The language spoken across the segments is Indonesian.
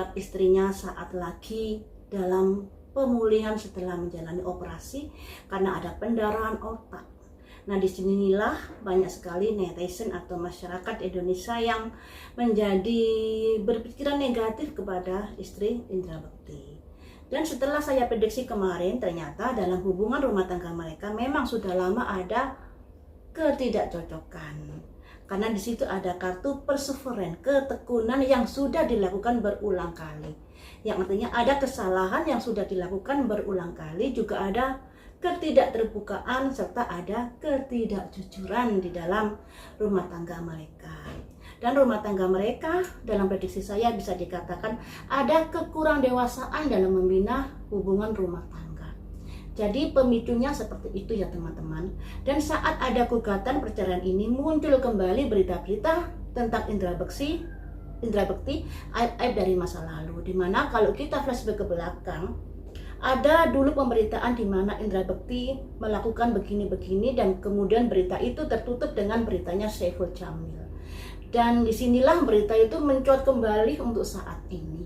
menggugat istrinya saat lagi dalam pemulihan setelah menjalani operasi karena ada pendarahan otak. Nah, disinilah banyak sekali netizen atau masyarakat Indonesia yang menjadi berpikiran negatif kepada istri Indra Bekti. Dan setelah saya prediksi kemarin, ternyata dalam hubungan rumah tangga mereka memang sudah lama ada ketidakcocokan. Karena di situ ada kartu perseveren, ketekunan yang sudah dilakukan berulang kali. Yang artinya ada kesalahan yang sudah dilakukan berulang kali, juga ada ketidakterbukaan serta ada ketidakjujuran di dalam rumah tangga mereka. Dan rumah tangga mereka dalam prediksi saya bisa dikatakan ada kekurang dewasaan dalam membina hubungan rumah tangga. Jadi pemicunya seperti itu ya teman-teman. Dan saat ada gugatan perceraian ini muncul kembali berita-berita tentang Indra Bekti aib dari masa lalu. Dimana kalau kita flashback ke belakang, ada dulu pemberitaan di mana Indra Bekti melakukan begini-begini dan kemudian berita itu tertutup dengan beritanya Saiful Jamil. Dan disinilah berita itu mencuat kembali untuk saat ini.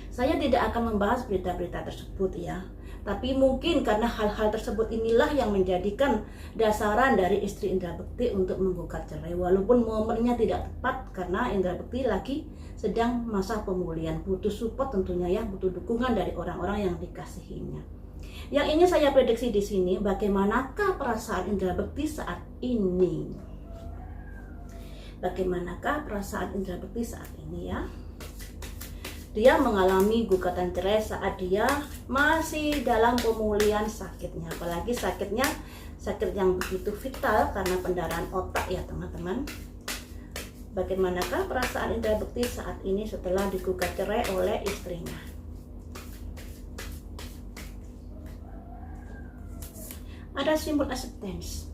Saya tidak akan membahas berita-berita tersebut ya. Tapi mungkin karena hal-hal tersebut inilah yang menjadikan dasaran dari istri Indra Bekti untuk menggugat cerai. Walaupun momennya tidak tepat karena Indra Bekti lagi sedang masa pemulihan. Butuh support tentunya ya, butuh dukungan dari orang-orang yang dikasihinya. Yang ingin saya prediksi di sini, bagaimanakah perasaan Indra Bekti saat ini? Bagaimanakah perasaan Indra Bekti saat ini ya? Dia mengalami gugatan cerai saat dia masih dalam pemulihan sakitnya. Apalagi sakit yang begitu vital karena pendarahan otak ya teman-teman. Bagaimanakah perasaan Indra Bekti saat ini setelah digugat cerai oleh istrinya? Ada simbol acceptance.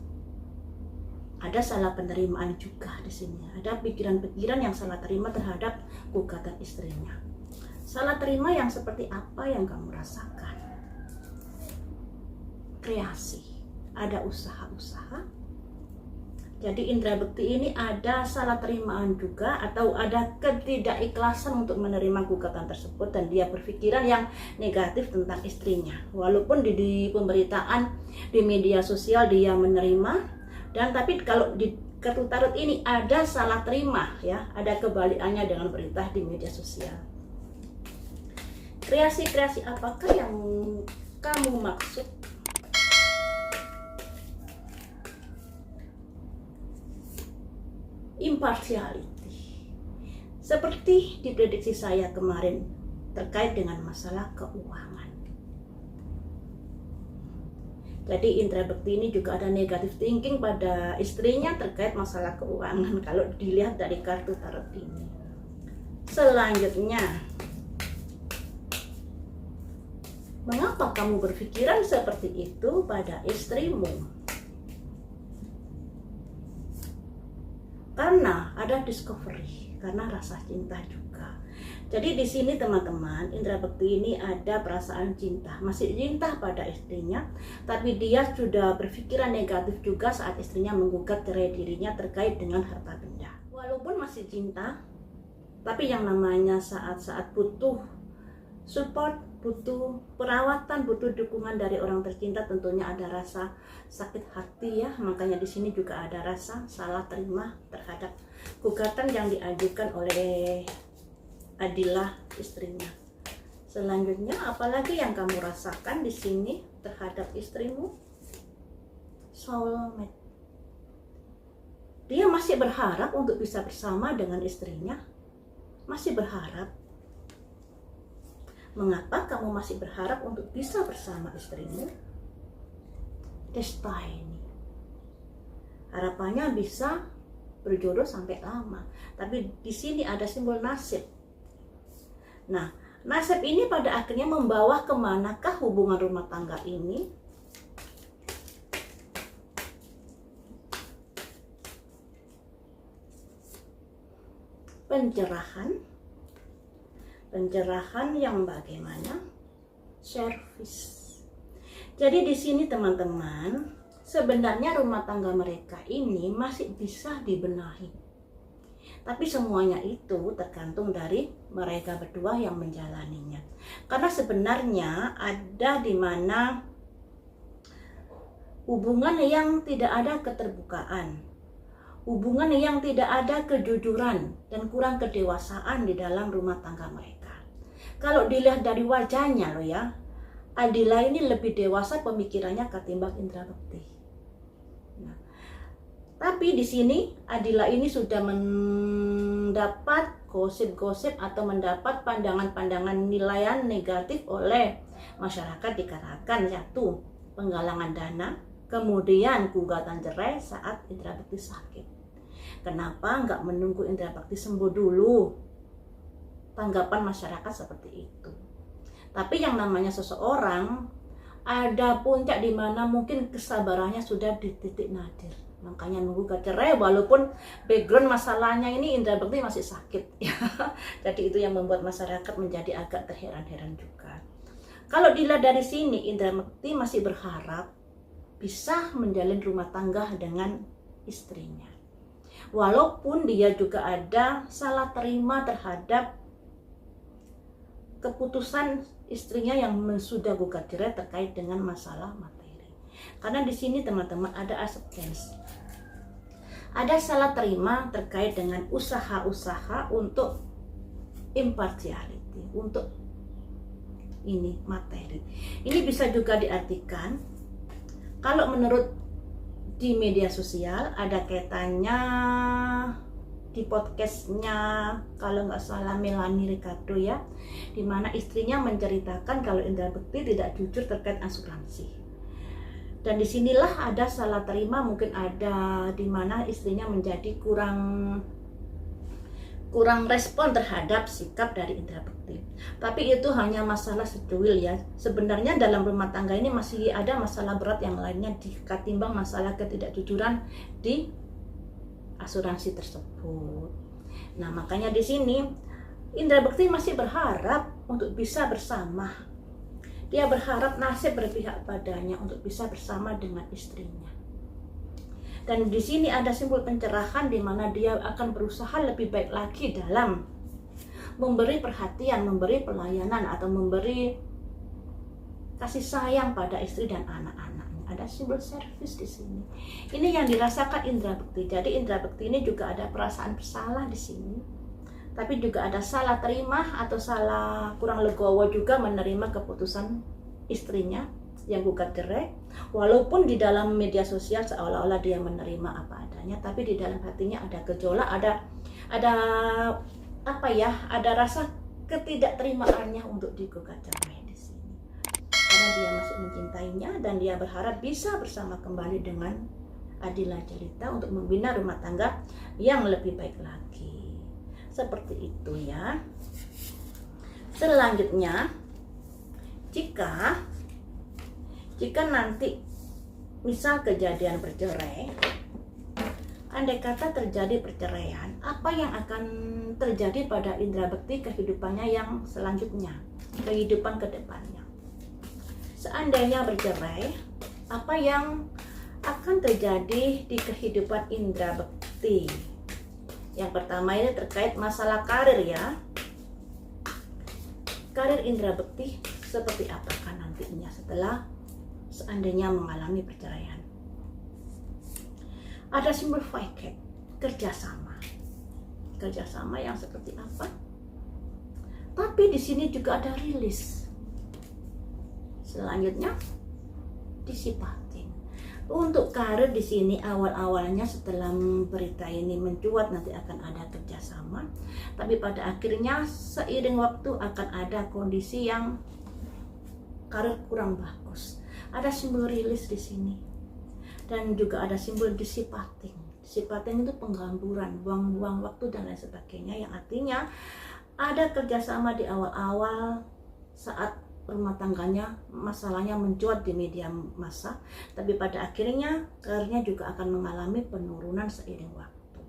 Ada salah penerimaan juga di sini. Ada pikiran-pikiran yang salah terima terhadap gugatan istrinya. Salah terima yang seperti apa yang kamu rasakan? Kreasi, ada usaha-usaha. Jadi Indra Bekti ini ada salah terimaan juga atau ada ketidakikhlasan untuk menerima gugatan tersebut dan dia berpikiran yang negatif tentang istrinya. Walaupun di pemberitaan di media sosial dia menerima, dan tapi kalau di kartu tarot ini ada salah terima ya, ada kebalikannya dengan berita di media sosial. Kreasi-kreasi apakah yang kamu maksud? Impartiality. Seperti diprediksi saya kemarin terkait dengan masalah keuangan. Jadi Indra Bekti ini juga ada negative thinking pada istrinya terkait masalah keuangan kalau dilihat dari kartu tarot ini. Selanjutnya, mengapa kamu berpikiran seperti itu pada istrimu? Karena ada discovery, karena rasa cinta juga. Jadi di sini teman-teman, Indra Bekti ini ada perasaan cinta, masih cinta pada istrinya, tapi dia sudah berpikiran negatif juga saat istrinya menggugat cerai dirinya terkait dengan harta benda. Walaupun masih cinta, tapi yang namanya saat-saat butuh support, butuh perawatan, butuh dukungan dari orang tercinta, tentunya ada rasa sakit hati ya. Makanya di sini juga ada rasa salah terima terhadap gugatan yang diajukan oleh Adila istrinya. Selanjutnya, apalagi yang kamu rasakan di sini terhadap istrimu? Soulmate. Dia masih berharap untuk bisa bersama dengan istrinya. Masih berharap. Mengapa kamu masih berharap untuk bisa bersama istrimu? Destiny. Harapannya bisa berjodoh sampai lama. Tapi di sini ada simbol nasib. Nah, nasib ini pada akhirnya membawa kemanakah hubungan rumah tangga ini? Pencerahan. Pencerahan yang bagaimana? Service. Jadi di sini teman-teman, sebenarnya rumah tangga mereka ini masih bisa dibenahi. Tapi semuanya itu tergantung dari mereka berdua yang menjalaninya. Karena sebenarnya ada di mana hubungan yang tidak ada keterbukaan, hubungan yang tidak ada kejujuran dan kurang kedewasaan di dalam rumah tangga mereka. Kalau dilihat dari wajahnya loh ya, Adila ini lebih dewasa pemikirannya ketimbang Indra Bekti. Nah, tapi di sini Adila ini sudah mendapat gosip-gosip atau mendapat pandangan-pandangan nilaian negatif oleh masyarakat dikarenakan satu, penggalangan dana, kemudian gugatan cerai saat Indra Bekti sakit. Kenapa nggak menunggu Indra Bekti sembuh dulu? Tanggapan masyarakat seperti itu. Tapi yang namanya seseorang ada puncak di mana mungkin kesabarannya sudah di titik nadir. Makanya nunggu cerai walaupun background masalahnya ini Indra Bekti masih sakit. Jadi itu yang membuat masyarakat menjadi agak terheran-heran juga. Kalau dilihat dari sini, Indra Bekti masih berharap bisa menjalin rumah tangga dengan istrinya. Walaupun dia juga ada salah terima terhadap keputusan istrinya yang sudah gugat cerai terkait dengan masalah materi. Karena di sini teman-teman ada acceptance. Ada salah terima terkait dengan usaha-usaha untuk impartiality, untuk ini materi. Ini bisa juga diartikan kalau menurut di media sosial ada kaitannya di podcastnya kalau nggak salah Melanie Ricardo ya, dimana istrinya menceritakan kalau Indra Bekti tidak jujur terkait asuransi. Dan disinilah ada salah terima, mungkin ada dimana istrinya menjadi kurang respon terhadap sikap dari Indra Bekti. Tapi itu hanya masalah secuil ya. Sebenarnya dalam rumah tangga ini masih ada masalah berat yang lainnya ketimbang masalah ketidakjujuran di asuransi tersebut. Nah, makanya di sini Indra Bekti masih berharap untuk bisa bersama. Dia berharap nasib berpihak padanya untuk bisa bersama dengan istrinya. Dan di sini ada simbol pencerahan di mana dia akan berusaha lebih baik lagi dalam memberi perhatian, memberi pelayanan atau memberi kasih sayang pada istri dan anak-anaknya. Ada simbol servis di sini. Ini yang dirasakan Indra Bekti. Jadi Indra Bekti ini juga ada perasaan bersalah di sini. Tapi juga ada salah terima atau salah kurang legowo juga menerima keputusan istrinya yang gugat cerai. Walaupun di dalam media sosial seolah-olah dia menerima apa adanya, tapi di dalam hatinya ada gejolak, ada apa ya? Ada rasa ketidakterimaannya untuk digugat cerai di sini. Karena dia masih mencintainya dan dia berharap bisa bersama kembali dengan Adila Jelita untuk membina rumah tangga yang lebih baik lagi. Seperti itu ya. Selanjutnya, jika nanti misal kejadian bercerai, andai kata terjadi perceraian, apa yang akan terjadi pada Indra Bekti kehidupannya yang selanjutnya, kehidupan kedepannya? Seandainya bercerai, apa yang akan terjadi di kehidupan Indra Bekti? Yang pertama ini terkait masalah karir ya. Karir Indra Bekti seperti apakah nantinya setelah seandainya mengalami perceraian? Ada simbol fight, kerjasama. Kerjasama yang seperti apa? Tapi di sini juga ada rilis. Selanjutnya disipating. Untuk karir di sini awal-awalnya setelah berita ini mencuat nanti akan ada kerjasama, tapi pada akhirnya seiring waktu akan ada kondisi yang karir kurang bagus. Ada simbol rilis di sini dan juga ada simbol dissipating. Dissipating itu penggamburan, buang-buang waktu dan lain sebagainya, yang artinya ada kerjasama di awal-awal saat rumah tangganya masalahnya mencuat di media massa, tapi pada akhirnya karirnya juga akan mengalami penurunan seiring waktu.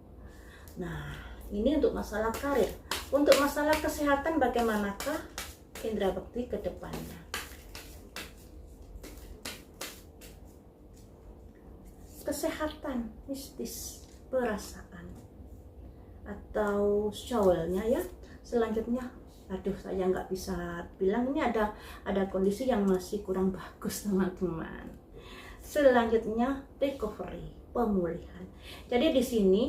Nah, ini untuk masalah karir. Untuk masalah kesehatan bagaimanakah Indra Bekti ke depannya? Kesehatan mistis, perasaan. atau shawl-nya ya. Selanjutnya, aduh saya nggak bisa bilang, ini ada kondisi yang masih kurang bagus teman-teman. Selanjutnya recovery, pemulihan. Jadi di sini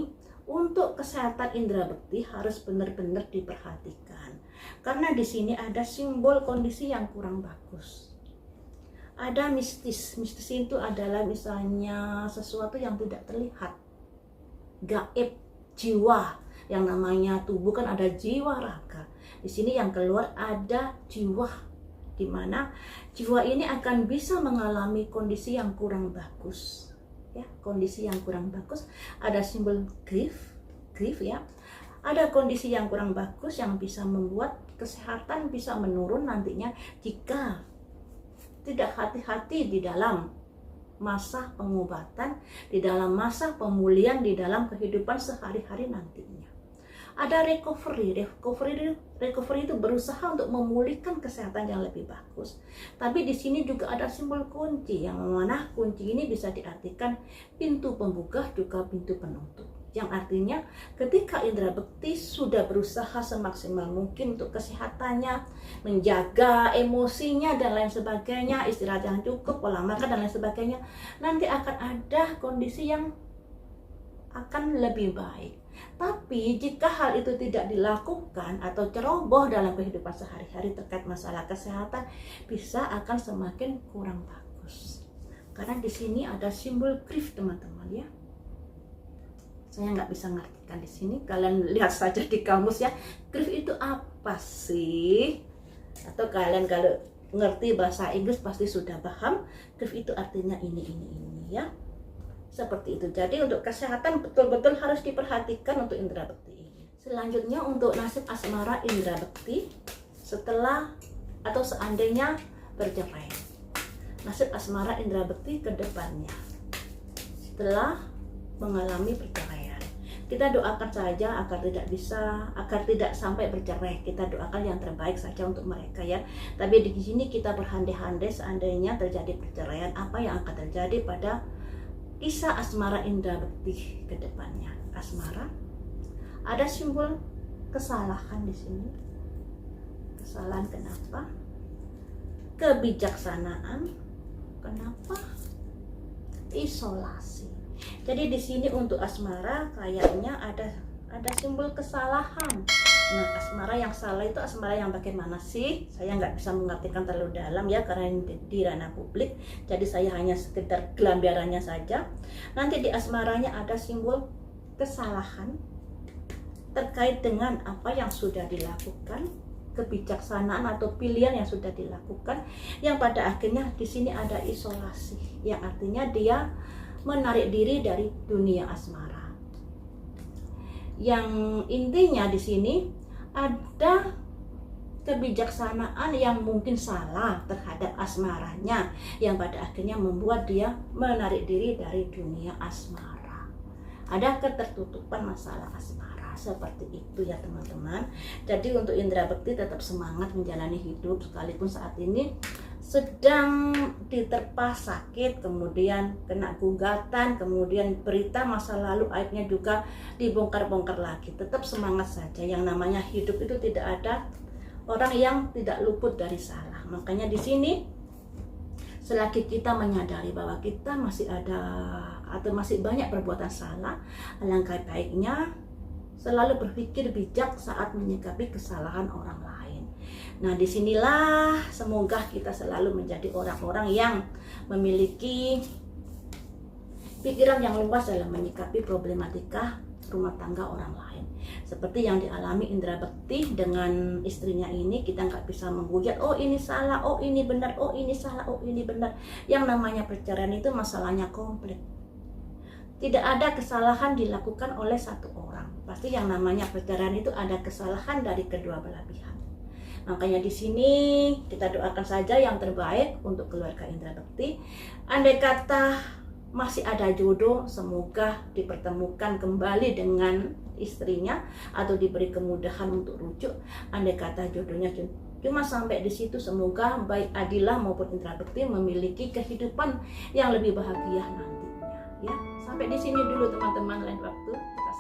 untuk kesehatan indera bekti harus benar-benar diperhatikan. Karena di sini ada simbol kondisi yang kurang bagus. Ada mistis. Mistis itu adalah misalnya sesuatu yang tidak terlihat. Gaib, jiwa. Yang namanya tubuh kan ada jiwa, raga. Di sini yang keluar ada jiwa, di mana jiwa ini akan bisa mengalami kondisi yang kurang bagus. Ya, kondisi yang kurang bagus. Ada simbol grief ya. Ada kondisi yang kurang bagus yang bisa membuat kesehatan bisa menurun nantinya jika tidak hati-hati di dalam masa pengobatan, di dalam masa pemulihan, di dalam kehidupan sehari-hari nantinya. Ada recovery itu berusaha untuk memulihkan kesehatan yang lebih bagus. Tapi di sini juga ada simbol kunci, yang mana kunci ini bisa diartikan pintu pembuka juga pintu penutup. Yang artinya ketika indera bekti sudah berusaha semaksimal mungkin untuk kesehatannya, menjaga emosinya dan lain sebagainya, istirahat yang cukup, pola makan dan lain sebagainya, nanti akan ada kondisi yang akan lebih baik. Tapi jika hal itu tidak dilakukan atau ceroboh dalam kehidupan sehari-hari terkait masalah kesehatan, bisa akan semakin kurang bagus. Karena di sini ada simbol grief teman-teman ya. Saya nggak bisa ngartikan di sini, kalian lihat saja di kamus ya. Grief itu apa sih? Atau kalian kalau ngerti bahasa Inggris pasti sudah paham. Grief itu artinya ini ya. Seperti itu. Jadi untuk kesehatan betul-betul harus diperhatikan untuk indera bekti ini. Selanjutnya untuk nasib asmara indera bekti setelah atau seandainya bercerai. Nasib asmara indera bekti ke depannya setelah mengalami perceraian. Kita doakan saja agar tidak sampai bercerai. Kita doakan yang terbaik saja untuk mereka ya. Tapi di sini kita berandai-andai seandainya terjadi perceraian, apa yang akan terjadi pada kisah asmara indera bekti ke depannya. Asmara ada simbol kesalahan di sini. Kesalahan kenapa? Kebijaksanaan kenapa? Isolasi. Jadi di sini untuk asmara kayaknya ada simbol kesalahan. Nah, asmara yang salah itu asmara yang bagaimana sih? Saya nggak bisa mengartikan terlalu dalam ya karena di ranah publik. Jadi saya hanya sekedar gambarannya saja. Nanti di asmaranya ada simbol kesalahan terkait dengan apa yang sudah dilakukan, kebijaksanaan atau pilihan yang sudah dilakukan, yang pada akhirnya di sini ada isolasi, yang artinya dia menarik diri dari dunia asmara. Yang intinya di sini ada kebijaksanaan yang mungkin salah terhadap asmaranya, yang pada akhirnya membuat dia menarik diri dari dunia asmara. Ada ketertutupan masalah asmara, seperti itu ya teman-teman. Jadi untuk indera bekti tetap semangat menjalani hidup sekalipun saat ini sedang diterpa sakit, kemudian kena gugatan, kemudian berita masa lalu aibnya juga dibongkar-bongkar lagi. Tetap semangat saja, yang namanya hidup itu tidak ada orang yang tidak luput dari salah. Makanya di sini selagi kita menyadari bahwa kita masih ada atau masih banyak perbuatan salah, alangkah baiknya selalu berpikir bijak saat menyikapi kesalahan orang lain. Nah, disinilah semoga kita selalu menjadi orang-orang yang memiliki pikiran yang luas dalam menyikapi problematika rumah tangga orang lain. Seperti yang dialami indera bekti dengan istrinya ini, kita nggak bisa menghujat, oh ini salah, oh ini benar, oh ini salah, oh ini benar. Yang namanya perceraian itu masalahnya kompleks. Tidak ada kesalahan dilakukan oleh satu orang. Pasti yang namanya perceraian itu ada kesalahan dari kedua belah pihak. Makanya di sini kita doakan saja yang terbaik untuk keluarga indera bekti. Andai kata masih ada jodoh, semoga dipertemukan kembali dengan istrinya atau diberi kemudahan untuk rujuk. Andai kata jodohnya cuma sampai di situ, semoga baik Adila maupun indera bekti memiliki kehidupan yang lebih bahagia nantinya. Ya, sampai di sini dulu teman-teman, lain waktu kita